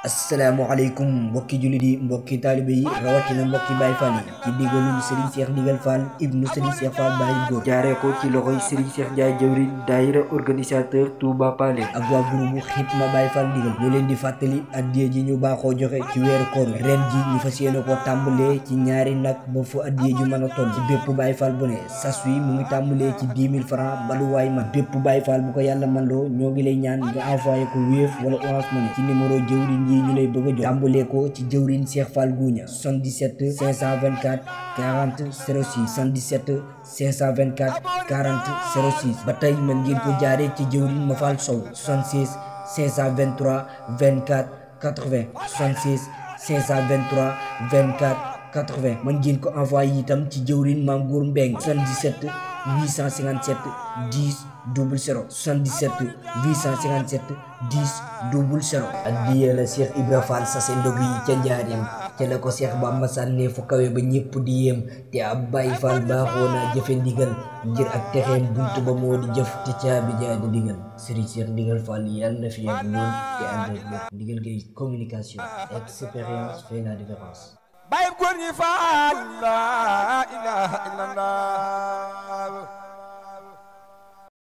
asalaamaaleykum mbokki jullit yi mbokki taalibe yi rawatina mbokki Baye Fall yi ci digalul Serigne Cheikh Ndigal Fall ibnu Serigne Cheikh Fall Baye Góor jaaree ko ci loxoy Serigne Cheikh Ndiaye jëwriñ daayira organisateur Touba Palais ak waa groupe Xidma Baye Fall Ndigal ñu leen di fàttali addiya ji ñu baaxoo joxe ci weeru koor ren ji ñu fas yéene ko tàmbalee ci ñaari nag ba fu addiya ji mën a toll ci bépp Baye Fall bu ne sas wi mu ngi tàmbalee ci 10 000 francs baluwaay man bépp Baye Fall bu ko yàlla mandoo ñoo ngi lay ñaan nga envoyé ko Wave wala Orange Money ci numéro jëwriñ yi ñu lay bëgg a jox tàmbalee ko ci jëwriñ Cheikh Fall Gounia 77 524 40 06 77 524 40 06 ba tey mën ngeen ko jaaree ci jëwriñ Mafal Sow 76 523 24 80 76 523 24 80 mën ngeen ko envoyé itam ci jëwriñ Mame Gour Mbeng 77 857 10 00 77 857 10 00 addiya la Cheikh Ibra Fall sase ndog yi ca njaareem ca la ko Cheikh Bamba sànnee fu kawe ba ñépp di yéem te ab Baye Fall baaxoo naa jëfe ndigal ngir ak texeen buntu ba moo di jëf te caabi jaa di ndigal Serigne Cheikh Ndigal Fall yàlla na fi yàgg lool te ànd ak lépp ndigal ngay communication expérience fait la différence Baye góor ñi Fall la ilaha illallah